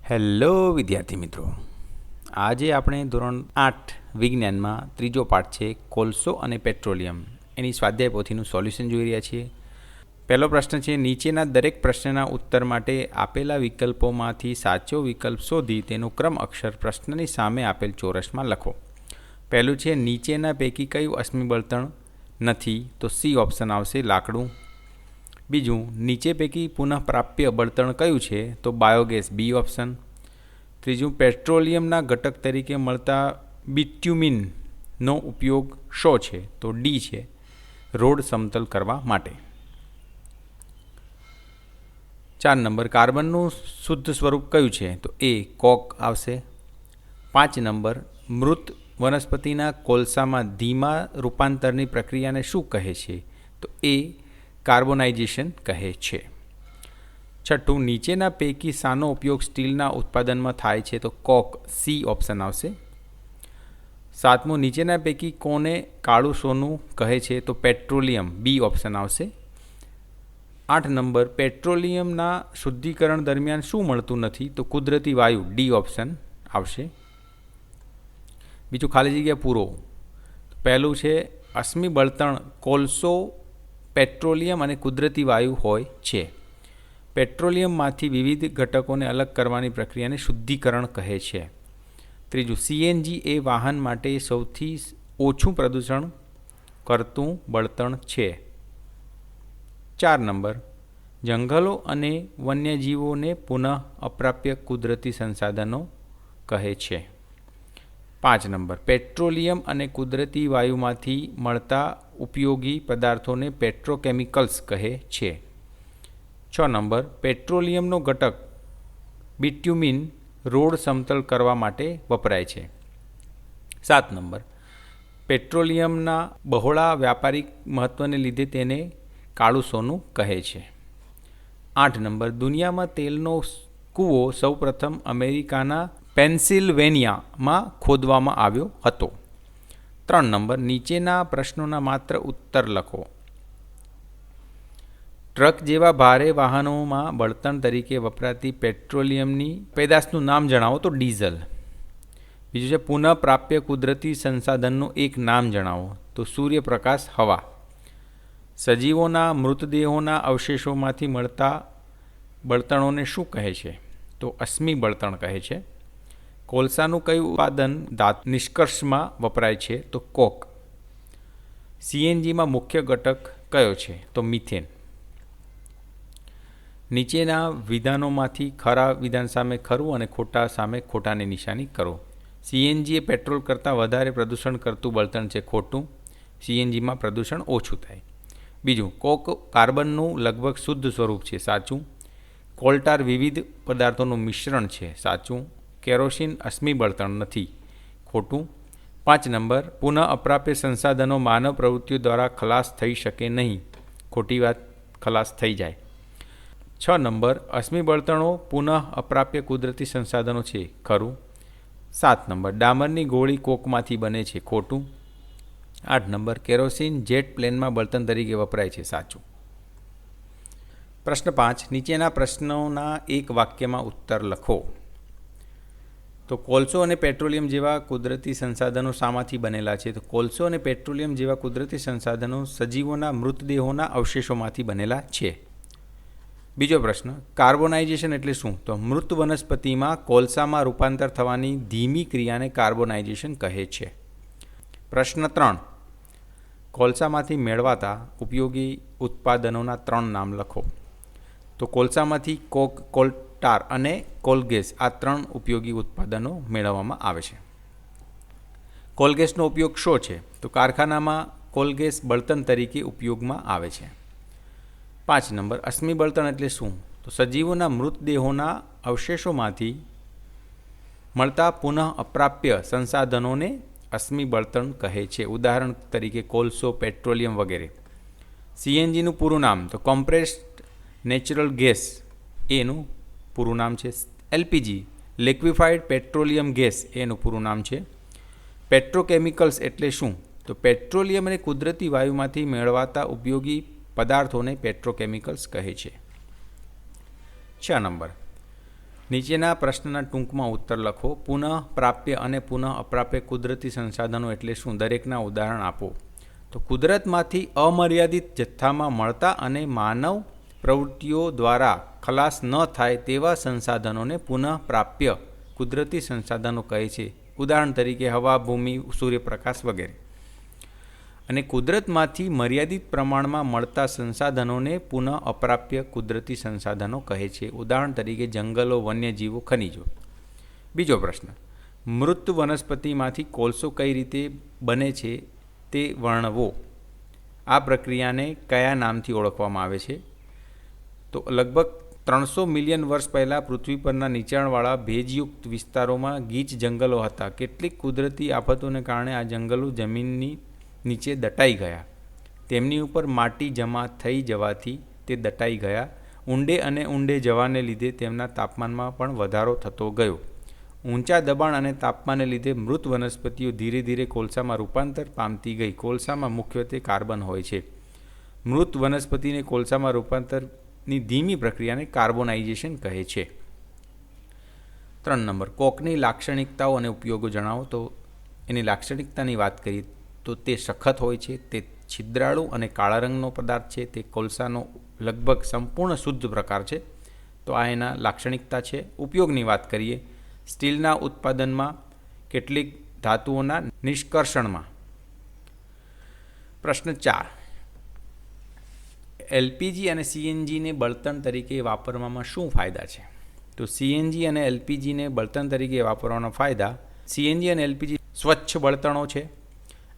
Hello વિદ્યાર્થી મિત્રો, આજે આપણે ધોરણ 8 વિજ્ઞાનમાં ત્રીજો પાઠ છે કોલસો અને પેટ્રોલિયમ એની સ્વાધ્યાય પોથીનું સોલ્યુશન જોઈ રહ્યા છીએ. પહેલો પ્રશ્ન છે, નીચેના દરેક પ્રશ્નના ઉત્તર માટે આપેલા વિકલ્પોમાંથી સાચો વિકલ્પ શોધી તેનો ક્રમ અક્ષર પ્રશ્નની સામે આપેલ ચોરસમાં લખો. પહેલું છે, નીચેના પૈકી કયું અશ્મિ બળતણ નથી? તો સી ઓપ્શન આવશે, લાકડું. બીજું, નીચે પૈકી પુનઃપ્રાપ્ય બળતણ કયું છે? તો બાયોગેસ, બી ઓપ્શન. ત્રીજું, પેટ્રોલિયમના ઘટક તરીકે મળતા બિટ્યુમિનનો ઉપયોગ શો છે? તો ડી છે, રોડ સમતલ કરવા માટે. 4 નંબર, કાર્બનનું શુદ્ધ સ્વરૂપ કયું છે? તો એ કોક આવશે. 5 નંબર, મૃત વનસ્પતિના કોલસામાં ધીમા રૂપાંતરની પ્રક્રિયાને શું કહે છે? તો એ કાર્બોનાઇઝેશન કહે છે. 6, નીચેના પૈકી શાનો ઉપયોગ સ્ટીલના ઉત્પાદનમાં થાય છે? તો કોક, સી ઓપ્શન આવશે. 7, નીચેના પૈકી કોને કાળું સોનું કહે છે? તો પેટ્રોલિયમ, બી ઓપ્શન આવશે. 8 નંબર, પેટ્રોલિયમના શુદ્ધિકરણ દરમિયાન શું મળતું નથી? તો કુદરતી વાયુ, ડી ઓપ્શન આવશે. બીજું, ખાલી જગ્યા પૂરો. પહેલું છે, અશ્મિ બળતણ કોલસો, પેટ્રોલિયમ અને કુદરતી વાયુ હોય છે. પેટ્રોલિયમમાંથી વિવિધ ઘટકોને અલગ કરવાની પ્રક્રિયાને શુદ્ધિકરણ કહે છે. ત્રીજું, સીએનજી એ વાહન માટે સૌથી ઓછું પ્રદૂષણ કરતું બળતણ છે. 4 નંબર, જંગલો અને વન્યજીવોને પુનઃ અપ્રાપ્ય કુદરતી સંસાધનો કહે છે. 5 નંબર, પેટ્રોલિયમ અને કુદરતી વાયુમાંથી મળતા ઉપયોગી પદાર્થોને પેટ્રોકેમિકલ્સ કહે છે. 6 નંબર, પેટ્રોલિયમનો ઘટક બિટ્યુમિન રોડ સમતલ કરવા માટે વપરાય છે. 7 નંબર, પેટ્રોલિયમના બહોળા વ્યાપારિક મહત્વને લીધે તેને કાળું સોનું કહે છે. 8 નંબર, દુનિયામાં તેલનો કૂવો સૌપ્રથમ અમેરિકાના પેન્સિલ્વેનિયામાં ખોદવામાં આવ્યો હતો. 3 નંબર, નીચેના પ્રશ્નોના માત્ર ઉત્તર લખો. ટ્રક જેવા ભારે વાહનોમાં બળતણ તરીકે વપરાતી પેટ્રોલિયમની પેદાશનું નામ જણાવો. તો ડીઝલ. બીજું છે, પુનઃપ્રાપ્ય કુદરતી સંસાધનનું એક નામ જણાવો. તો સૂર્યપ્રકાશ, હવા. સજીવોના મૃતદેહોના અવશેષોમાંથી મળતા બળતણોને શું કહે છે? તો અશ્મિ બળતણ કહે છે. કોલસાનું કયું ઉત્પાદન ધાતુ નિષ્કર્ષમાં વપરાય છે? તો કોક. સીએનજીમાં મુખ્ય ઘટક કયો છે? તો મિથેન. નીચેના વિધાનોમાંથી ખરા વિધાન સામે ખરું અને ખોટા સામે ખોટાની નિશાની કરો. સીએનજી એ પેટ્રોલ કરતાં વધારે પ્રદૂષણ કરતું બળતણ છે. ખોટું. સીએનજીમાં પ્રદૂષણ ઓછું થાય. બીજું, કોક કાર્બનનું લગભગ શુદ્ધ સ્વરૂપ છે. સાચું. કોલટાર વિવિધ પદાર્થોનું મિશ્રણ છે. સાચું. કેરોસીન અશ્મિ બળતણ નથી. ખોટું. 5 નંબર, પુનઃ અપ્રાપ્ય સંસાધનો માનવ પ્રવૃત્તિઓ દ્વારા ખલાસ થઈ શકે નહીં. ખોટી વાત, ખલાસ થઈ જાય. 6 નંબર, અશ્મિ બળતણો પુનઃ અપ્રાપ્ય કુદરતી સંસાધનો છે. ખરું. 7 નંબર, ડામરની ગોળી કોકમાંથી બને છે. ખોટું. 8 નંબર, કેરોસીન જેટ પ્લેનમાં બળતણ તરીકે વપરાય છે. સાચું. પ્રશ્ન 5, નીચેના પ્રશ્નોના એક વાક્યમાં ઉત્તર લખો. તો કોલસો અને પેટ્રોલિયમ જેવા કુદરતી સંસાધનો શામાંથી બનેલા છે? તો કોલસો અને પેટ્રોલિયમ જેવા કુદરતી સંસાધનો સજીવોના મૃતદેહોના અવશેષોમાંથી બનેલા છે. બીજો પ્રશ્ન, કાર્બોનાઇઝેશન એટલે શું? તો મૃત વનસ્પતિમાં કોલસામાં રૂપાંતર થવાની ધીમી ક્રિયાને કાર્બોનાઇઝેશન કહે છે. પ્રશ્ન 3, કોલસામાંથી મેળવાતા ઉપયોગી ઉત્પાદનોના 3 નામ લખો. તો કોલસામાંથી કોક, કોલટાર અને કોલગેસ આ 3 ઉપયોગી ઉત્પાદનો મેળવવામાં આવે છે. કોલગેસનો ઉપયોગ શો છે? તો કારખાનામાં કોલગેસ બળતણ તરીકે ઉપયોગમાં આવે છે. 5 નંબર, અશ્મિ બળતણ એટલે શું? તો સજીવોના મૃતદેહોના અવશેષોમાંથી મળતા પુનઃ અપ્રાપ્ય સંસાધનોને અશ્મિ બળતણ કહે છે. ઉદાહરણ તરીકે કોલસો, પેટ્રોલિયમ વગેરે. સીએનજીનું પૂરું નામ? તો કોમ્પ્રેસ્ડ નેચરલ ગેસ એનું પૂરું નામ છે. એલપીજી, લિક્વિફાઈડ પેટ્રોલિયમ ગેસ એનું પૂરું નામ છે. પેટ્રોકેમિકલ્સ એટલે શું? તો પેટ્રોલિયમ અને કુદરતી વાયુમાંથી મેળવાતા ઉપયોગી પદાર્થોને પેટ્રોકેમિકલ્સ કહે છે. 6 નંબર, નીચેના પ્રશ્નના ટૂંકમાં ઉત્તર લખો. પુનઃ પ્રાપ્ય અને પુનઃ અપ્રાપ્ય કુદરતી સંસાધનો એટલે શું? દરેકના ઉદાહરણ આપો. તો કુદરતમાંથી અમર્યાદિત જથ્થામાં મળતા અને માનવ પ્રવૃત્તિઓ દ્વારા ખલાસ ન થાય તેવા સંસાધનોને પુનઃ પ્રાપ્ય કુદરતી સંસાધનો કહે છે. ઉદાહરણ તરીકે હવા, ભૂમિ, સૂર્યપ્રકાશ વગેરે. અને કુદરતમાંથી મર્યાદિત પ્રમાણમાં મળતા સંસાધનોને પુનઃ અપ્રાપ્ય કુદરતી સંસાધનો કહે છે. ઉદાહરણ તરીકે જંગલો, વન્યજીવો, ખનિજો. બીજો પ્રશ્ન, મૃત વનસ્પતિમાંથી કોલસો કઈ રીતે બને છે તે વર્ણવો. આ પ્રક્રિયાને કયા નામથી ઓળખવામાં આવે છે? તો લગભગ 300 મિલિયન વર્ષ પહેલાં પૃથ્વી પરના નીચાણવાળા ભેજયુક્ત વિસ્તારોમાં ગીચ જંગલો હતા. કેટલીક કુદરતી આફતોને કારણે આ જંગલો જમીનની નીચે દટાઈ ગયા. તેમની ઉપર માટી જમા થઈ જવાથી તે દટાઈ ગયા. ઊંડે અને ઊંડે જવાને લીધે તેમના તાપમાનમાં પણ વધારો થતો ગયો. ઊંચા દબાણ અને તાપમાનને લીધે મૃત વનસ્પતિઓ ધીરે ધીરે કોલસામાં રૂપાંતર પામતી ગઈ. કોલસામાં મુખ્યત્વે કાર્બન હોય છે. મૃત વનસ્પતિને કોલસામાં રૂપાંતરની ધીમી પ્રક્રિયાને કાર્બોનાઇઝેશન કહે છે. 3 નંબર, કોકની લાક્ષણિકતાઓ અને ઉપયોગો જણાવો. તો એની લાક્ષણિકતાની વાત કરીએ તો તે સખત હોય છે, તે છિદ્રાળુ અને કાળા રંગનો પદાર્થ છે, તે કોલસાનો લગભગ સંપૂર્ણ શુદ્ધ પ્રકાર છે. તો આ એના લાક્ષણિકતા છે. ઉપયોગની વાત કરીએ, સ્ટીલના ઉત્પાદનમાં, કેટલીક ધાતુઓના નિષ્કર્ષણમાં. પ્રશ્ન 4, એલપીજી અને સીએનજીને બળતણ તરીકે વાપરવામાં શું ફાયદા છે? તો સીએનજી અને એલપીજીને બળતણ તરીકે વાપરવાના ફાયદા. સીએનજી અને એલપીજી સ્વચ્છ બળતણો છે.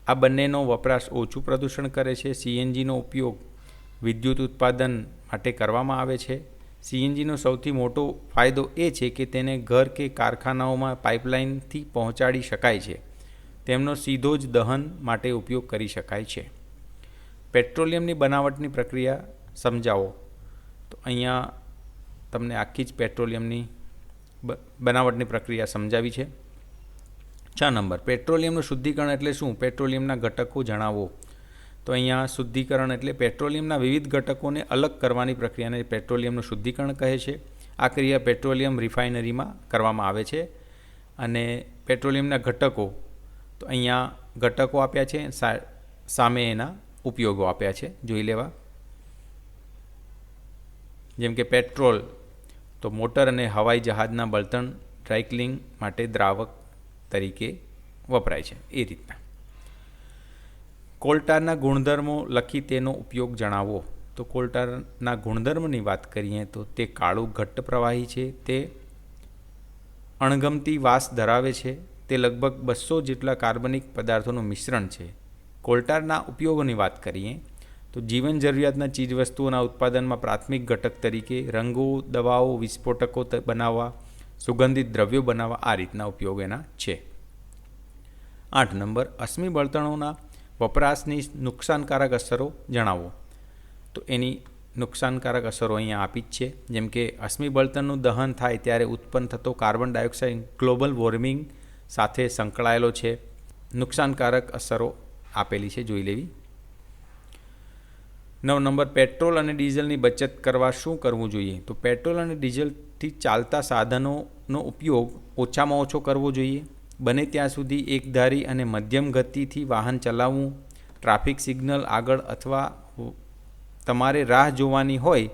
આ બંનેનો વપરાશ ઓછું પ્રદૂષણ કરે છે. સીએનજીનો ઉપયોગ વિદ્યુત ઉત્પાદન માટે કરવામાં આવે છે. સીએનજીનો સૌથી મોટો ફાયદો એ છે કે તેને ઘર કે કારખાનાઓમાં પાઇપલાઇનથી પહોંચાડી શકાય છે. તેમનો સીધો જ દહન માટે ઉપયોગ કરી શકાય છે. પેટ્રોલિયમની બનાવટની પ્રક્રિયા સમજાવો. તો અહીંયા તમને આખી જ પેટ્રોલિયમની બનાવટની પ્રક્રિયા સમજાવી છે. 6 નંબર, પેટ્રોલિયમનું શુદ્ધિકરણ એટલે શું? પેટ્રોલિયમના ઘટકો જણાવો. તો અહીંયા શુદ્ધિકરણ એટલે પેટ્રોલિયમના વિવિધ ઘટકોને અલગ કરવાની પ્રક્રિયાને પેટ્રોલિયમનું શુદ્ધિકરણ કહે છે. આ ક્રિયા પેટ્રોલિયમ રિફાઇનરીમાં કરવામાં આવે છે. અને પેટ્રોલિયમના ઘટકો, તો અહીંયા ઘટકો આપ્યા છે, સામે એના ઉપયોગો આપ્યા છે, જોઈ લેવા. જેમ કે પેટ્રોલ તો મોટર અને હવાઈ જહાજના બળતણ ડ્રાયક્લિંગ માટે દ્રાવક તરીકે વપરાય છે. એ રીતના. કોલટારના ગુણધર્મો લખી તેનો ઉપયોગ જણાવો. તો કોલટાના ગુણધર્મની વાત કરીએ તો તે કાળું ઘટ્ટ પ્રવાહી છે, તે અણગમતી વાસ ધરાવે છે, તે લગભગ 200 જેટલા કાર્બનિક પદાર્થોનું મિશ્રણ છે. કોલટારના ઉપયોગોની વાત કરીએ તો જીવન જરૂરિયાતના ચીજવસ્તુઓના ઉત્પાદનમાં પ્રાથમિક ઘટક તરીકે રંગો, દવાઓ, વિસ્ફોટકો બનાવવા, સુગંધિત દ્રવ્યો બનાવવા, આ રીતના ઉપયોગ એના છે. 8 નંબર, અશ્મિ બળતણોના વપરાશની નુકસાનકારક અસરો જણાવો. તો એની નુકસાનકારક અસરો અહીંયા આપી જ છે. જેમ કે અશ્મિ બળતણનું દહન થાય ત્યારે ઉત્પન્ન થતો કાર્બન ડાયોક્સાઇડ ગ્લોબલ વોર્મિંગ સાથે સંકળાયેલો છે. નુકસાનકારક અસરો આપેલી છે, જોઈ લેવી. 9 નંબર, પેટ્રોલ અને ડીઝલની બચત કરવા શું કરવું જોઈએ? તો પેટ્રોલ અને ડીઝલથી ચાલતા સાધનોનો ઉપયોગ ઓછામાં ઓછો કરવો જોઈએ. બને ત્યાં સુધી એકધારી અને મધ્યમ ગતિથી વાહન ચલાવવું. ટ્રાફિક સિગ્નલ આગળ અથવા તમારે રાહ જોવાની હોય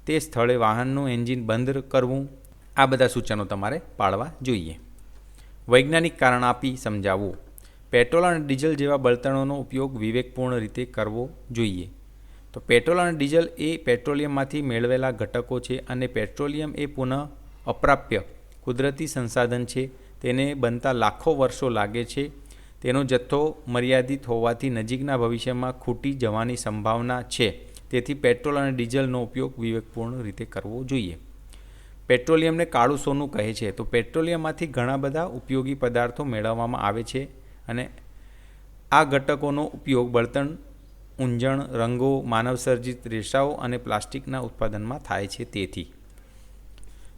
તે સ્થળે વાહનનું એન્જિન બંધ કરવું. આ બધા સૂચનો તમારે પાળવા જોઈએ. વૈજ્ઞાનિક કારણ આપી સમજાવવું. પેટ્રોલ અને ડીઝલ જેવા બળતણોનો ઉપયોગ વિવેકપૂર્ણ રીતે કરવો જોઈએ. તો પેટ્રોલ અને ડીઝલ એ પેટ્રોલિયમમાંથી મેળવેલા ઘટકો છે અને પેટ્રોલિયમ એ પુનઃ અપ્રાપ્ય કુદરતી સંસાધન છે. તેને બનતા લાખો વર્ષો લાગે છે. તેનો જથ્થો મર્યાદિત હોવાથી નજીકના ભવિષ્યમાં ખૂટી જવાની સંભાવના છે. તેથી પેટ્રોલ અને ડીઝલનો ઉપયોગ વિવેકપૂર્ણ રીતે કરવો જોઈએ. પેટ્રોલિયમને કાળું સોનું કહે છે. તો પેટ્રોલિયમમાંથી ઘણા બધા ઉપયોગી પદાર્થો મેળવવામાં આવે છે અને આ ઘટકોનો ઉપયોગ બળતણ, ઊંજણ, રંગો, માનવસર્જિત રેસાઓ અને પ્લાસ્ટિકના ઉત્પાદનમાં થાય છે. તેથી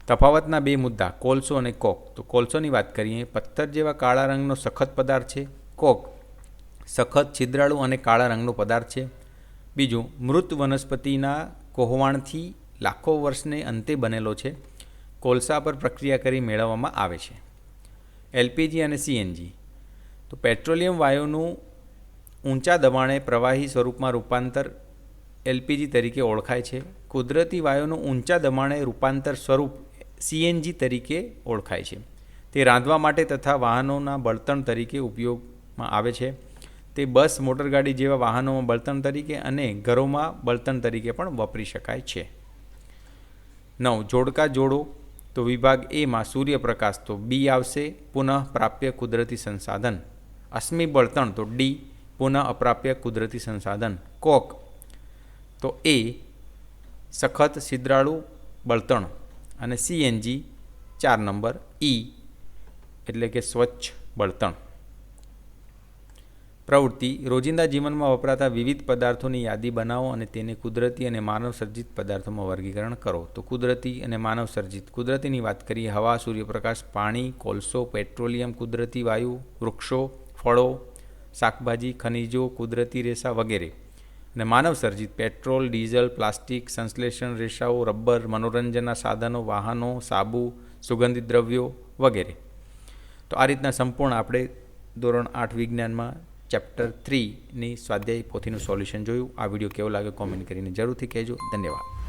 તફાવતના 2 મુદ્દા, કોલસો અને કોક. તો કોલસોની વાત કરીએ, પથ્થર જેવા કાળા રંગનો સખત પદાર્થ છે. કોક સખત, છિદ્રાળુ અને કાળા રંગનો પદાર્થ છે. બીજું, મૃત વનસ્પતિના કોહવાણથી લાખો વર્ષને અંતે બનેલો છે. કોલસા પર પ્રક્રિયા કરી મેળવવામાં આવે છે? એલપીજી અને સીએનજી. તો પેટ્રોલિયમ વાયુનું ઊંચા દબાણે પ્રવાહી સ્વરૂપમાં રૂપાંતર એલપીજી તરીકે ઓળખાય છે. કુદરતી વાયુનું ઊંચા દબાણે રૂપાંતર સ્વરૂપ સીએનજી તરીકે ઓળખાય છે. તે રાંધવા માટે તથા વાહનોના બળતણ તરીકે ઉપયોગમાં આવે છે. તે બસ, મોટરગાડી જેવા વાહનોમાં બળતણ તરીકે અને ઘરોમાં બળતણ તરીકે પણ વાપરી શકાય છે. 9. જોડકા જોડો. તો વિભાગ એમાં સૂર્યપ્રકાશ તો બી આવશે, પુનઃ પ્રાપ્ય કુદરતી સંસાધન. અશ્મિ બળતણ તો ડી, પુનઃ અપ્રાપ્ય કુદરતી સંસાધન. કોક તો એ, સખત છિદ્રાળુ બળતણ. અને સીએનજી 4 નંબર ઈ એટલે કે સ્વચ્છ બળતણ. પ્રવૃત્તિ: રોજિંદા જીવનમાં વપરાતા વિવિધ પદાર્થોની યાદી બનાવો અને તેને કુદરતી અને માનવ સર્જિત પદાર્થોમાં વર્ગીકરણ કરો. તો કુદરતી અને માનવ સર્જિત. કુદરતીની વાત કરીએ: હવા, સૂર્યપ્રકાશ, પાણી, કોલસો, પેટ્રોલિયમ, કુદરતી વાયુ, વૃક્ષો, ફળો, શાકભાજી, ખનિજો, કુદરતી રેસા વગેરે. અને માનવ સર્જિત: પેટ્રોલ, ડીઝલ, પ્લાસ્ટિક, સંશ્લેષણ રેસાઓ, રબર, મનોરંજનના સાધનો, વાહનો, સાબુ, સુગંધિત દ્રવ્યો વગેરે. તો આ રીતના સંપૂર્ણ આપણે ધોરણ 8 વિજ્ઞાનમાં ચેપ્ટર 3ની સ્વાધ્યાય પોથીનું સોલ્યુશન જોયું. આ વિડીયો કેવો લાગ્યો કોમેન્ટ કરીને જરૂરથી કહેજો. ધન્યવાદ.